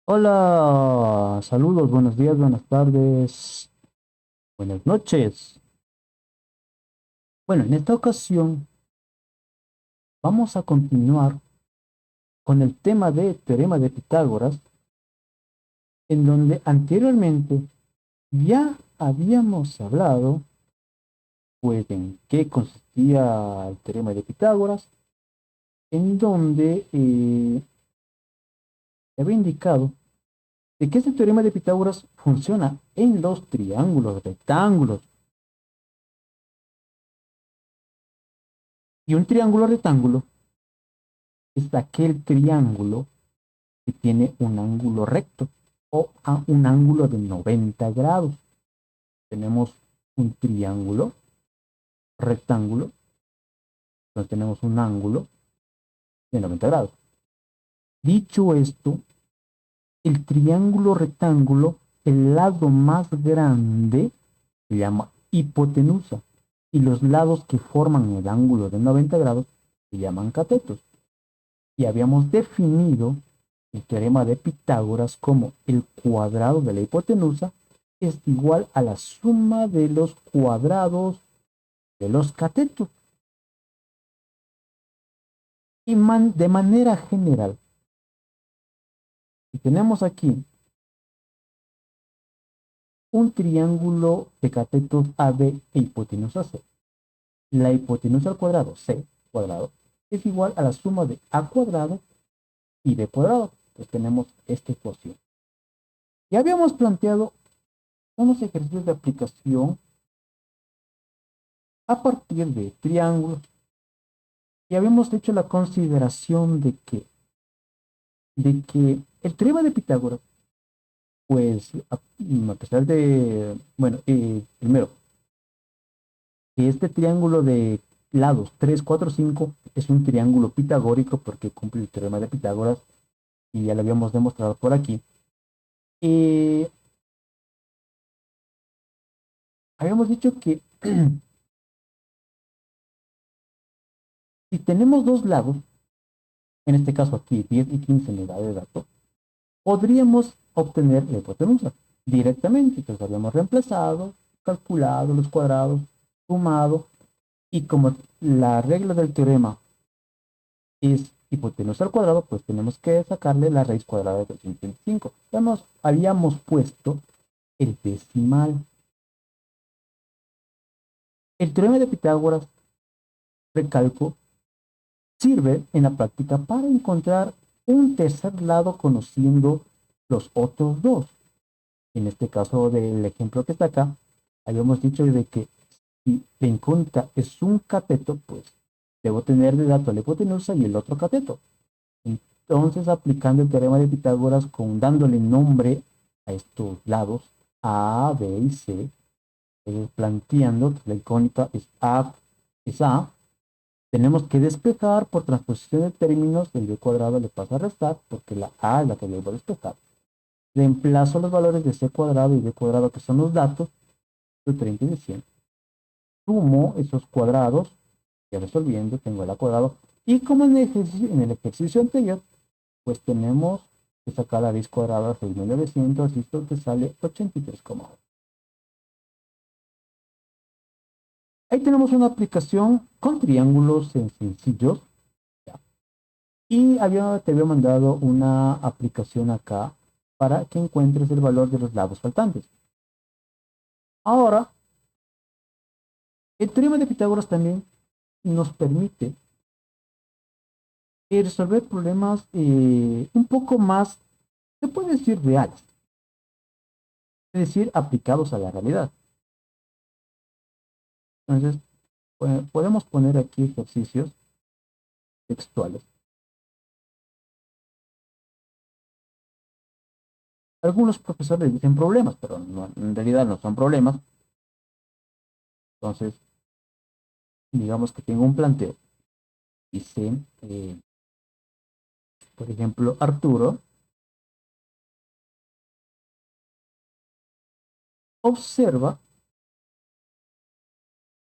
Hola, saludos, buenos días, buenas tardes, buenas noches. Bueno, en esta ocasión vamos a continuar con el tema de teorema de Pitágoras, en donde anteriormente ya habíamos hablado, pues, en qué consistía el teorema de Pitágoras, en donde había indicado de que este teorema de Pitágoras funciona en los triángulos rectángulos. Y un triángulo rectángulo es aquel triángulo que tiene un ángulo recto o a un ángulo de 90 grados. Tenemos un triángulo rectángulo, entonces tenemos un ángulo de 90 grados. Dicho esto, el triángulo rectángulo, el lado más grande se llama hipotenusa y los lados que forman el ángulo de 90 grados se llaman catetos. Y habíamos definido el teorema de Pitágoras como el cuadrado de la hipotenusa es igual a la suma de los cuadrados de los catetos. Y de manera general, si tenemos aquí un triángulo de catetos AB e hipotenusa C, la hipotenusa al cuadrado C cuadrado es igual a la suma de A cuadrado y B cuadrado. Pues tenemos esta ecuación. Ya habíamos planteado unos ejercicios de aplicación a partir de triángulos y habíamos hecho la consideración de que el teorema de Pitágoras, pues a pesar de, bueno, primero, que este triángulo de lados 3 4 5 es un triángulo pitagórico porque cumple el teorema de Pitágoras y ya lo habíamos demostrado por aquí. Eh, Habíamos dicho que si tenemos dos lados, en este caso aquí 10 y 15 en unidad de datos, podríamos obtener la hipotenusa directamente. Entonces habíamos reemplazado, calculado los cuadrados, sumado, y como la regla del teorema es hipotenusa al cuadrado, pues tenemos que sacarle la raíz cuadrada de 225. Habíamos puesto el decimal. El teorema de Pitágoras, recalco, sirve en la práctica para encontrar un tercer lado conociendo los otros dos. En este caso del ejemplo que está acá, habíamos dicho de que si la incógnita es un cateto, pues debo tener de dato la hipotenusa y el otro cateto. Entonces, aplicando el teorema de Pitágoras, dándole nombre a estos lados, A, B y C, planteando que la incógnita es A, tenemos que despejar por transposición de términos, el b cuadrado le pasa a restar, porque la A es la que debo despejar. Reemplazo los valores de c cuadrado y b cuadrado, que son los datos, de 30 y de 100. Sumo esos cuadrados, ya resolviendo, tengo el a cuadrado. Y como en el ejercicio anterior, pues tenemos que sacar la raíz cuadrada de 6.900, y esto te sale 83,8. Ahí tenemos una aplicación con triángulos sencillos. ¿Ya? Y te había mandado una aplicación acá para que encuentres el valor de los lados faltantes. Ahora, el teorema de Pitágoras también nos permite resolver problemas un poco más, se puede decir, reales, es decir, aplicados a la realidad. Entonces, podemos poner aquí ejercicios textuales. Algunos profesores dicen problemas, pero en realidad no son problemas. Entonces, digamos que tengo un planteo. Dice, por ejemplo, Arturo observa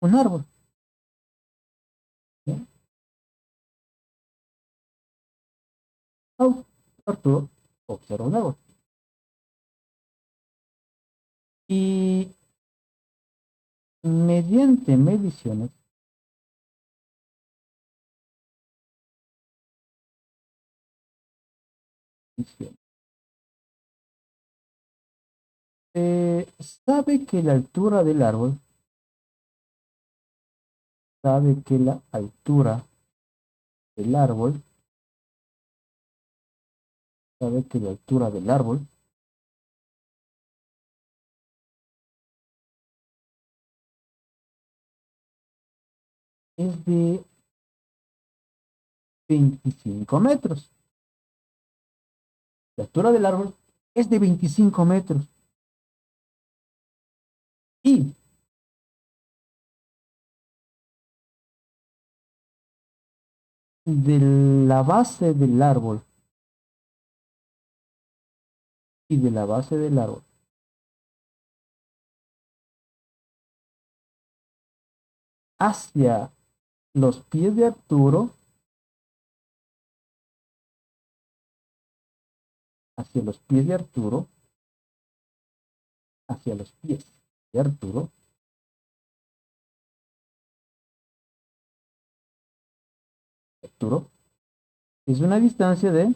un árbol. ¿Sí? Arturo observa un árbol. Y mediante mediciones, sabe que la altura del árbol, sabe que la altura del árbol, sabe que la altura del árbol es de 25 metros. La altura del árbol es de 25 metros. Y de la base del árbol y de la base del árbol hacia los pies de Arturo, hacia los pies de Arturo, hacia los pies de Arturo, Arturo es una distancia de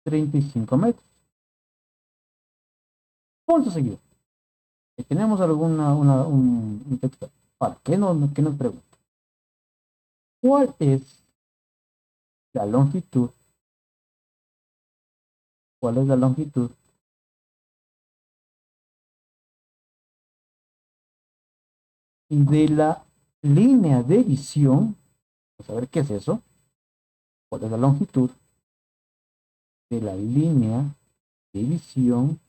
35 metros. Punto seguido. Tenemos alguna un texto. Ahora, qué nos pregunta? ¿Cuál es la longitud? ¿Cuál es la longitud de la línea de visión? Vamos a ver qué es eso. ¿Cuál es la longitud de la línea de visión?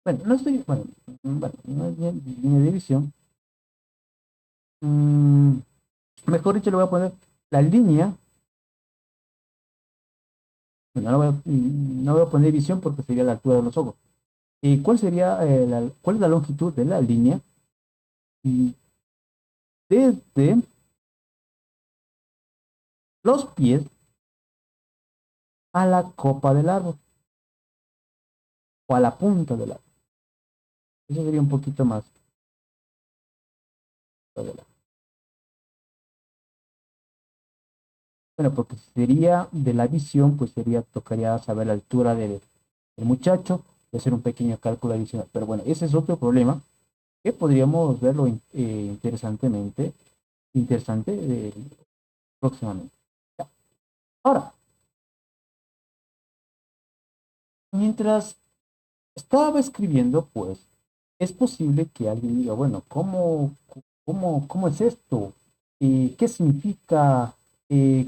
Bueno, no estoy, bueno, no es línea de visión. Mejor dicho, le voy a poner la línea. Bueno, no voy a poner visión porque sería la altura de los ojos. ¿Y cuál sería cuál es la longitud de la línea? Y desde los pies a la copa del árbol o a la punta del árbol. Eso sería un poquito más. Bueno, porque si sería de la visión, pues tocaría saber la altura del muchacho y hacer un pequeño cálculo adicional. Pero bueno, ese es otro problema que podríamos verlo interesante próximamente. Ahora, mientras estaba escribiendo, pues es posible que alguien diga, bueno, ¿cómo es esto? ¿Qué significa?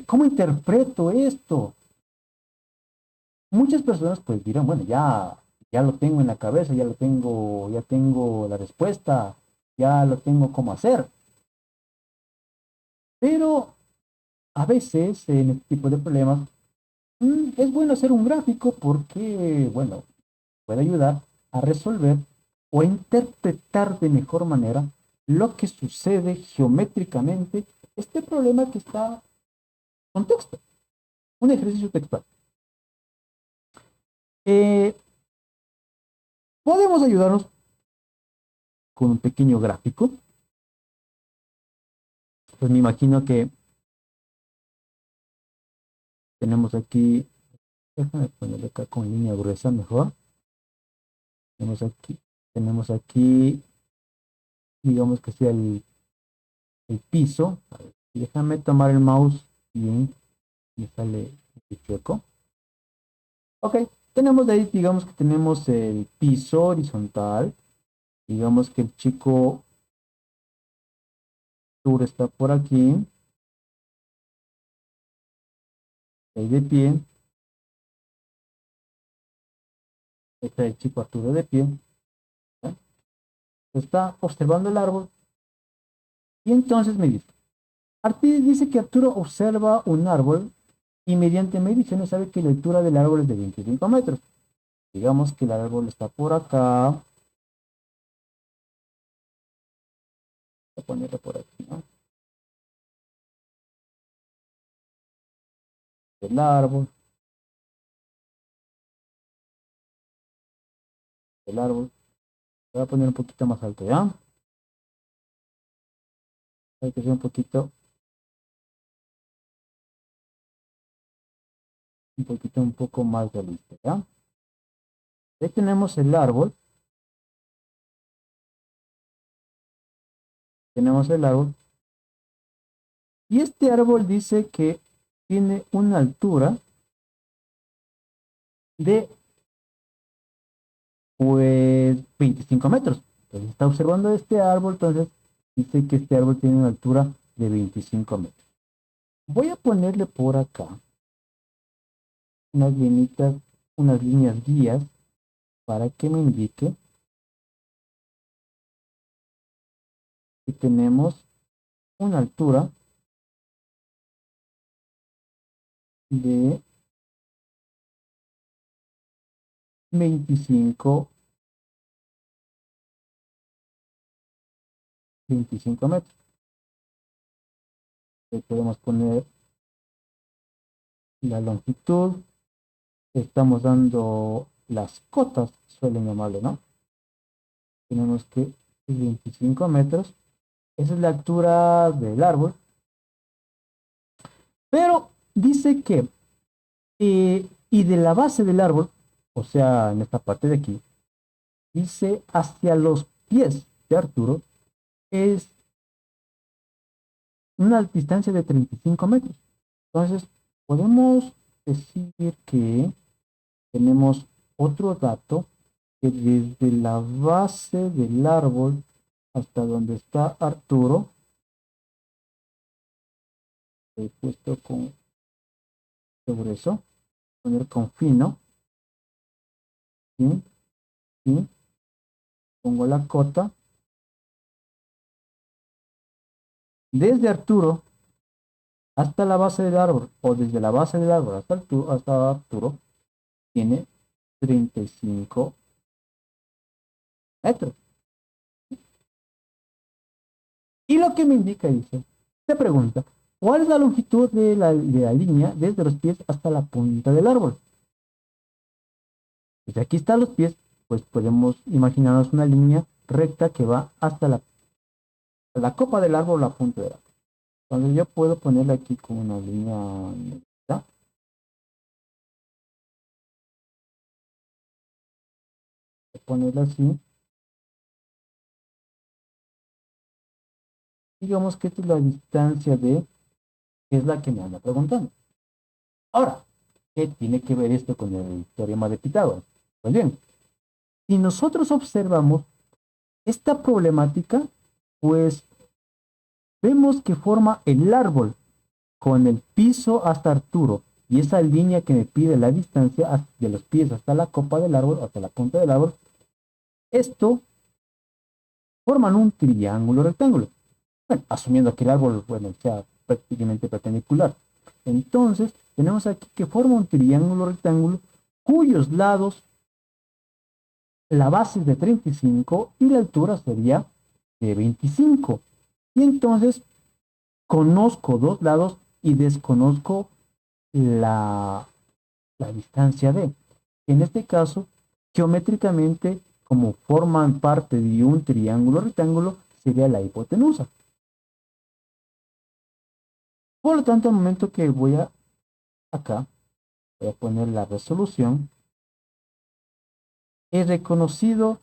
¿Cómo interpreto esto? Muchas personas pues dirán, bueno, ya lo tengo en la cabeza, ya tengo la respuesta, ya lo tengo cómo hacer. Pero a veces en este tipo de problemas es bueno hacer un gráfico porque, bueno, puede ayudar a resolver o a interpretar de mejor manera lo que sucede geométricamente este problema que está con texto, un ejercicio textual. Eh, Podemos ayudarnos con un pequeño gráfico. Pues me imagino que tenemos aquí, déjame ponerle acá con línea gruesa mejor. Tenemos aquí, digamos que sea el piso. A ver, déjame tomar el mouse bien, me sale el chueco. Ok, tenemos de ahí, digamos que tenemos el piso horizontal. Digamos que el chico Arturo está por aquí, ahí de pie. Está el chico Arturo de pie. ¿Eh? Está observando el árbol. Y entonces me dice, Artides dice que Arturo observa un árbol y mediante mediciones sabe que la altura del árbol es de 25 metros. Digamos que el árbol está por acá a ponerlo por aquí, ¿no? El árbol, el árbol. Voy a poner un poquito más alto, ¿ya? Hay que ser un poco más realista, ¿ya? Ahí tenemos el árbol, y este árbol dice que tiene una altura de, pues, 25 metros. Entonces está observando este árbol, entonces dice que este árbol tiene una altura de 25 metros. Voy a ponerle por acá unas líneas, unas líneas guías para que me indique que tenemos una altura de 25, 25 metros. Le podemos poner la longitud, estamos dando las cotas, suelen llamarlo, ¿no? Tenemos que 25 metros, esa es la altura del árbol, pero dice que, y de la base del árbol, o sea, en esta parte de aquí, dice hacia los pies de Arturo, es una distancia de 35 metros. Entonces, podemos decir que tenemos otro dato que desde la base del árbol hasta donde está Arturo, he puesto con sobre eso, poner con fino, ¿sí? ¿Sí? Pongo la cota. Desde Arturo hasta la base del árbol, o desde la base del árbol hasta Arturo, tiene 35 metros. Y lo que me indica, dice, se pregunta, ¿cuál es la longitud de la línea desde los pies hasta la punta del árbol? Desde aquí están los pies, pues podemos imaginarnos una línea recta que va hasta la copa del árbol, la punta del árbol. Entonces yo puedo ponerle aquí como una línea recta, ponerla así. Digamos que esta es la distancia de, que es la que me anda preguntando. Ahora, ¿qué tiene que ver esto con el teorema de Pitágoras? Pues bien, si nosotros observamos esta problemática, pues vemos que forma el árbol con el piso hasta Arturo y esa línea que me pide la distancia de los pies hasta la copa del árbol, hasta la punta del árbol. Esto forman un triángulo rectángulo. Bueno, asumiendo que el árbol, bueno, sea prácticamente perpendicular. Entonces, tenemos aquí que forma un triángulo rectángulo cuyos lados, la base es de 35 y la altura sería de 25. Y entonces, conozco dos lados y desconozco la, la distancia de. En este caso, geométricamente, como forman parte de un triángulo rectángulo, sería la hipotenusa. Por lo tanto, al momento que voy a acá, voy a poner la resolución, he reconocido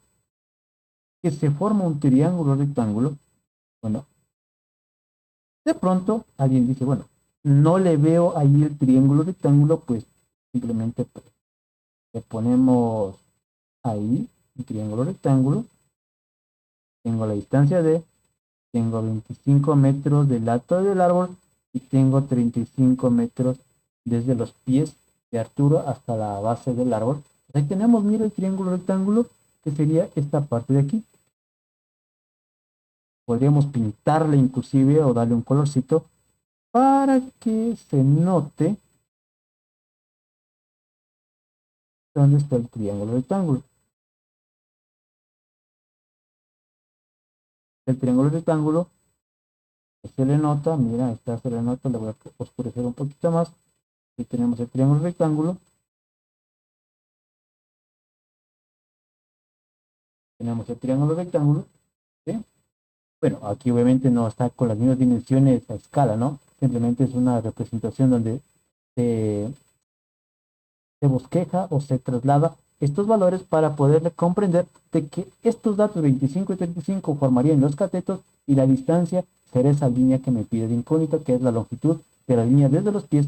que se forma un triángulo rectángulo. Bueno, de pronto alguien dice, bueno, no le veo ahí el triángulo rectángulo, pues simplemente pues, le ponemos ahí un triángulo rectángulo. Tengo la distancia de, tengo 25 metros del alto del árbol y tengo 35 metros desde los pies de Arturo hasta la base del árbol. Ahí tenemos, mira, el triángulo rectángulo, que sería esta parte de aquí. Podríamos pintarle inclusive o darle un colorcito para que se note dónde está el triángulo rectángulo. El triángulo rectángulo Se le nota, mira, esta se le nota, le voy a oscurecer un poquito más. Aquí tenemos el triángulo rectángulo. Tenemos el triángulo rectángulo, ¿sí? Bueno, aquí obviamente no está con las mismas dimensiones a escala, ¿no? Simplemente es una representación donde se, se bosqueja o se traslada estos valores para poderle comprender de que estos datos 25 y 35 formarían los catetos y la distancia será esa línea que me pide de incógnita, que es la longitud de la línea desde los pies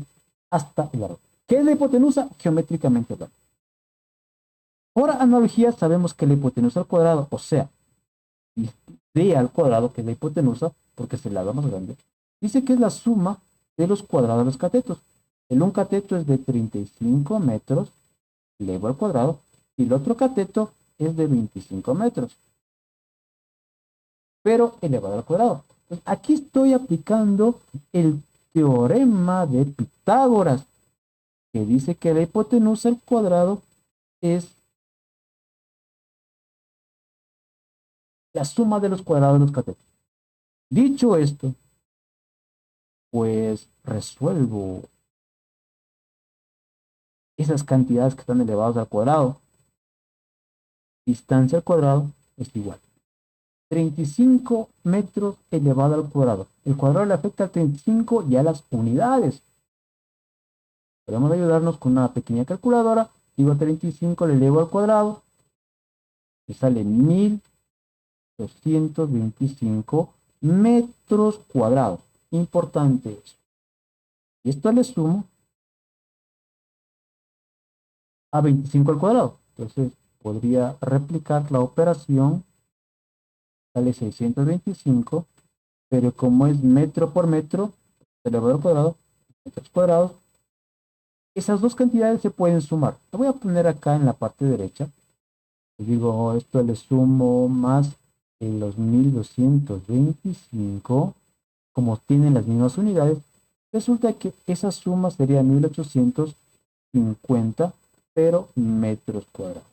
hasta el árbol. ¿Qué es la hipotenusa? Geométricamente hablando. Por analogía, sabemos que la hipotenusa al cuadrado, o sea, d al cuadrado, que es la hipotenusa, porque es el lado más grande, dice que es la suma de los cuadrados de los catetos. El un cateto es de 35 metros, elevado al cuadrado, y el otro cateto es de 25 metros, pero elevado al cuadrado. Entonces, aquí estoy aplicando el teorema de Pitágoras, que dice que la hipotenusa al cuadrado es la suma de los cuadrados de los catetos. Dicho esto, pues resuelvo esas cantidades que están elevadas al cuadrado. Distancia al cuadrado es igual. 35 metros elevado al cuadrado. El cuadrado le afecta al 35 y a las unidades. Podemos ayudarnos con una pequeña calculadora. Digo 35 le elevo al cuadrado. Me sale 1225 metros cuadrados. Importante eso. Y esto le sumo a 25 al cuadrado. Entonces podría replicar la operación. Sale 625, pero como es metro por metro, elevado al cuadrado, metros cuadrados, esas dos cantidades se pueden sumar. Lo voy a poner acá en la parte derecha. Les digo, esto le sumo más los 1225, como tienen las mismas unidades, resulta que esa suma sería 1850, pero metros cuadrados.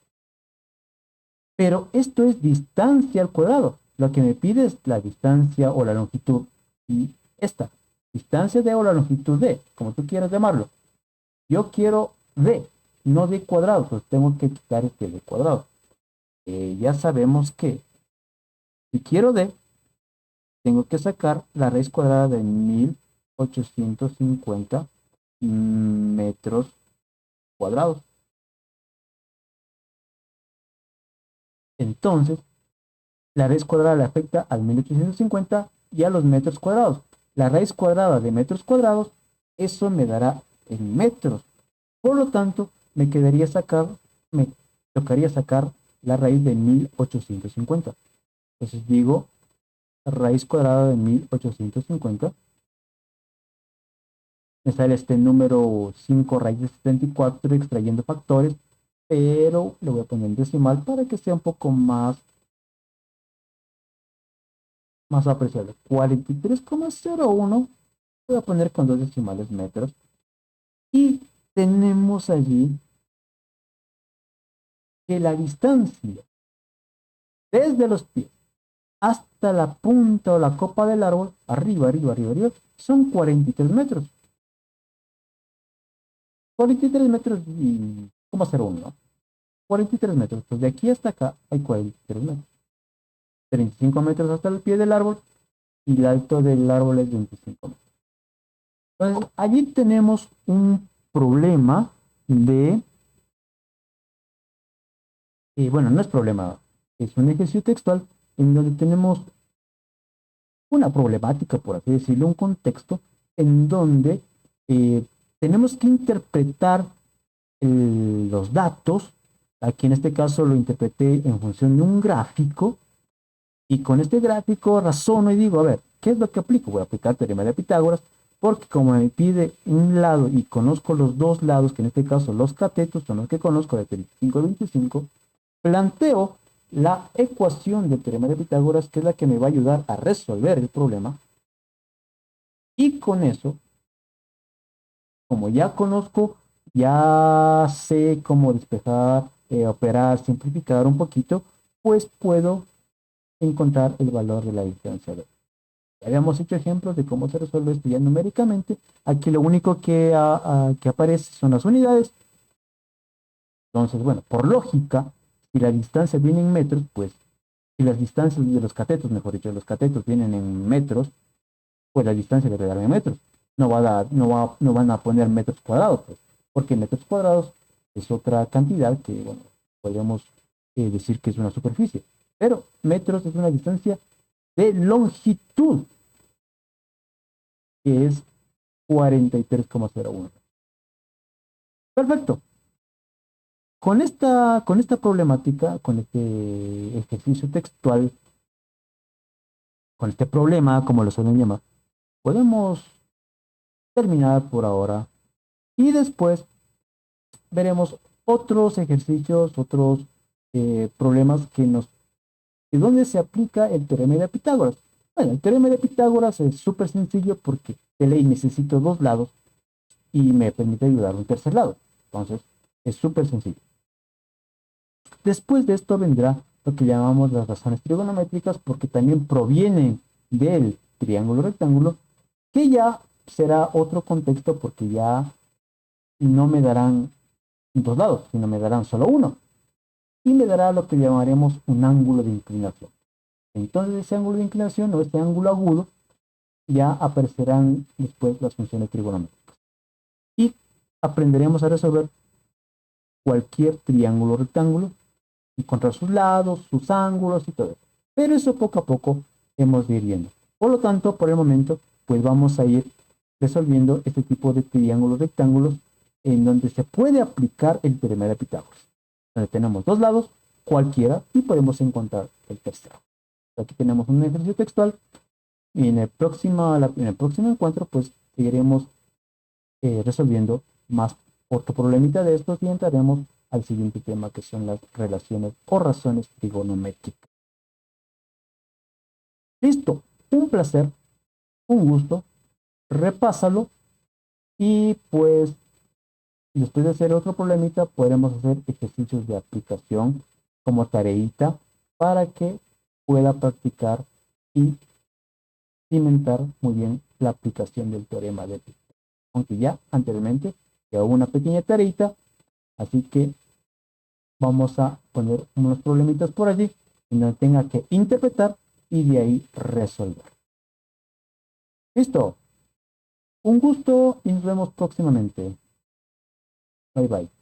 Pero esto es distancia al cuadrado. Lo que me pide es la distancia o la longitud. Y esta, distancia de o la longitud de, como tú quieras llamarlo. Yo quiero d, no d cuadrado, pues tengo que quitar este d cuadrado. Ya sabemos que si quiero d, tengo que sacar la raíz cuadrada de 1850 metros cuadrados. Entonces, la raíz cuadrada le afecta al 1850 y a los metros cuadrados. La raíz cuadrada de metros cuadrados, eso me dará en metros. Por lo tanto, me tocaría sacar la raíz de 1850. Entonces digo, raíz cuadrada de 1850. Me sale este número 5 raíz de 74 extrayendo factores, pero le voy a poner en decimal para que sea un poco más apreciable. 43,01. Voy a poner con dos decimales metros. Y tenemos allí que la distancia desde los pies hasta la punta o la copa del árbol, arriba, arriba, arriba, arriba, son 43 metros. 43 metros y 0,01, ¿no? 43 metros. Pues de aquí hasta acá hay 43 metros. 35 metros hasta el pie del árbol y el alto del árbol es 25 metros. Entonces, allí tenemos un problema de, bueno, no es problema, es un ejercicio textual en donde tenemos una problemática, por así decirlo, un contexto en donde eh, tenemos que interpretar los datos. Aquí en este caso lo interpreté en función de un gráfico y con este gráfico razono y digo, a ver, ¿qué es lo que aplico? Voy a aplicar el teorema de Pitágoras porque como me pide un lado y conozco los dos lados, que en este caso los catetos son los que conozco de 35 y 25, planteo la ecuación del teorema de Pitágoras, que es la que me va a ayudar a resolver el problema. Y con eso, como ya conozco, ya sé cómo despejar, operar, simplificar un poquito, pues puedo encontrar el valor de la distancia. Habíamos hecho ejemplos de cómo se resuelve esto ya numéricamente. Aquí lo único que aparece son las unidades. Entonces, bueno, por lógica, si la distancia viene en metros, pues si las distancias de los catetos, mejor dicho, los catetos vienen en metros, pues la distancia debe dar en metros. No van a poner metros cuadrados, pues, porque metros cuadrados es otra cantidad que, bueno, podemos decir que es una superficie. Pero metros es una distancia de longitud, que es 43,01. Perfecto. Con esta problemática, con este ejercicio textual, con este problema, como lo suelen llamar, podemos terminar por ahora y después veremos otros ejercicios, otros problemas de donde se aplica el teorema de Pitágoras. Bueno, el teorema de Pitágoras es súper sencillo porque de ley necesito dos lados y me permite ayudar a un tercer lado. Entonces, es súper sencillo. Después de esto vendrá lo que llamamos las razones trigonométricas porque también provienen del triángulo rectángulo, que ya será otro contexto porque ya no me darán dos lados, sino me darán solo uno. Y me dará lo que llamaremos un ángulo de inclinación. Entonces ese ángulo de inclinación o este ángulo agudo ya aparecerán después las funciones trigonométricas. Y aprenderemos a resolver cualquier triángulo rectángulo, encontrar sus lados, sus ángulos y todo eso. Pero eso poco a poco hemos de ir viendo. Por lo tanto, por el momento, pues vamos a ir resolviendo este tipo de triángulos rectángulos en donde se puede aplicar el teorema de Pitágoras. Donde tenemos dos lados, cualquiera, y podemos encontrar el tercero. Aquí tenemos un ejercicio textual y en el próximo encuentro pues seguiremos resolviendo más otro problemita de estos y entraremos al siguiente tema que son las relaciones o razones trigonométricas. Listo, un placer, un gusto, repásalo y pues después de hacer otro problemita podremos hacer ejercicios de aplicación como tareita para que pueda practicar y cimentar muy bien la aplicación del teorema de Pitágoras. Aunque ya anteriormente ya hubo una pequeña tareita, así que vamos a poner unos problemitas por allí en donde tenga que interpretar y de ahí resolver. Listo, un gusto y nos vemos próximamente. Bye bye.